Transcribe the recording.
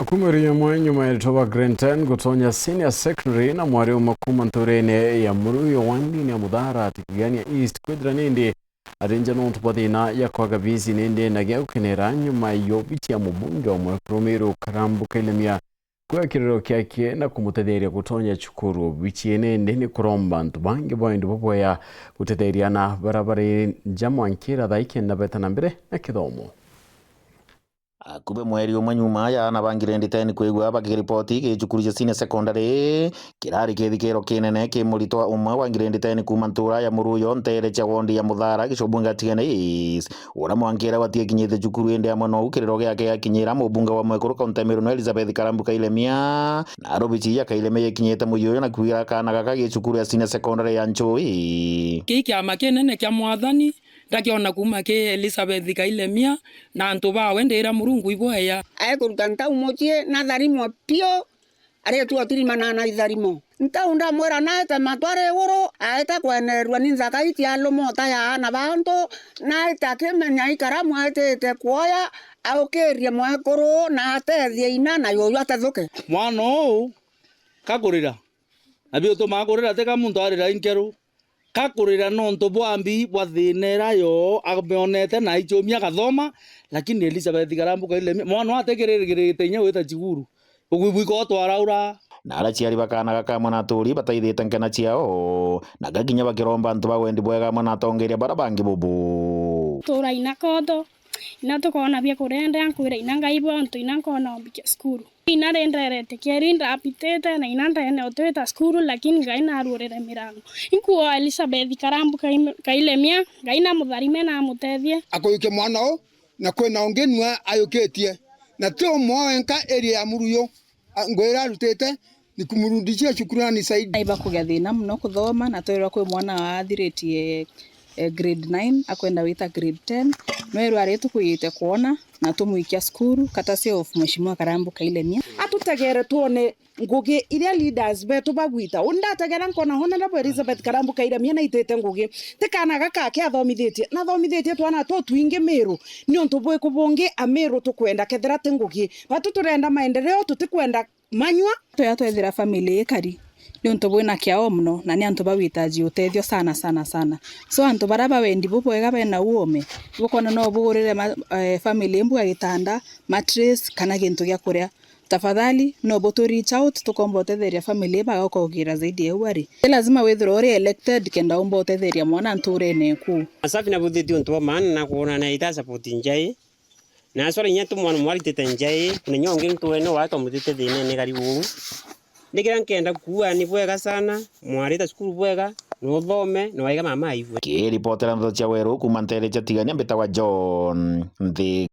Akumiria nyuma ya toba Grade 10 gutonya senior secondary na mwari umakuma nturene ya muruyo wandini ya mudhara atikigania East kwithira nindi arinja no tupathina ya kwaga bizi nindi na geukenera nyuma yo biti ya mubunge wa Mwekurumiro Karambuka Ilemia kwa kirero kyake na kumutetheria gutonya chukuru biti nindi ni kuromba ntubange boindu boboya gutetheria barabara njamwankira thaikenda betana mbere na kithomo. Akube mweri umwe nyuma ya na bangi Grade 10 kwigwa bakiripoti gicukuru cia senior secondary kirari kithikiro kinene kimurito umwe wa Grade 10 kuma ntura ya Muruyo ntere cha wondi ya Muthara gicobunga tigane ura mwankira watie kinyite cukuru ende amwe no ukiriro giake yakinyira mubunga wa Mwekuru County Meru Elizabeth Karambuka Ilemia na robici ya Kailemia kinyite muyoyo na kuira kana gaka gicukuru ya senior secondary ya Nchui kiama kinene kya mwathani ndakiona kuma ki Elizabeth Kailemia na antu bawe ndira Murungu iboya kuruta ntau motie na tharimo pio are tu atirimana na itharimo ntau ndamwera naete matware iguru aete kwenerwa ni nzaka itialo mota ya na bantu naete akimenya ikaramu aetete kuoya aukiria Mwekuru na atethie ina na yoyo atethuke mwana u kakurira abio to magurira teka muntu arira inkeru kakurira nonto bwambi bwathinera yo ameonete na ichomia gathoma lakini Elizabeth Karambuka Ilemia mwana ategererigirite nya wita chiguru ugwibwiko twaraura na ara ciari bakana gakamwe na turi bataithite nkena ciao na gakinya bakiromba antu bawendi bwega mwana atongeria barabangi bubu tura ina kodo ina tukona bia kurenda nkwira ina ngaibo antu ina nkona ombike skuru ina renderete kerinda apitete na ina ndene otweta skuru lakini ngaina arurere mirango inkuo Elizabeth Karambuka Ilemia ngaina mutharime na mutethie akoyuke mwana o na kwena ongenwa ayoketie na to moenka area ya Muruyo ngwira rutete ni kumurudishia shukrani saidi aiba kugathina muno kuthoma na twirwa kwi mwana wa thiretie Grade 9 akwenda wita Grade 10 no aretu kuyite kuona na tumuikia skuru katasi of Mheshimiwa Karambuka Ilemia atutegere tuone ngugi iria leaders betu bagwita undategera nkona hona na Elizabeth Karambuka Ilemia na itete ngugi tikana gaka ke athomithitie na thomithitie twana to twinge Meru ni onto bwe kubungi Ameru tukwenda kethera tingugi batu turenda maendeleo tutikwenda manywa twethira family ikari ni onto bwina kiao mno na ni antu bawitaji utethio sana so antu baraba wendi bubwega bena uome bukona no bugurire family mbu agitanda mattress kana gintu gya kuria tafadhali no boto reach out tukomba utetheria family ba gokogira zaidi ya wari lazima withiro uri elected kenda umba utetheria mwana nturene ku asafi na buthiti onto man na kuona na ita support njai na sore nyatu mwana mwari tete njai kuna nyonge ntueno wa tomutete thine ne gari wu nigira nkenda kuwa ni bwega sana mwarita skuru bwega no thome no waiga mama ivu ki reporter ndo cha weru kuma ntere cha tigania mbeta wa John Nthi.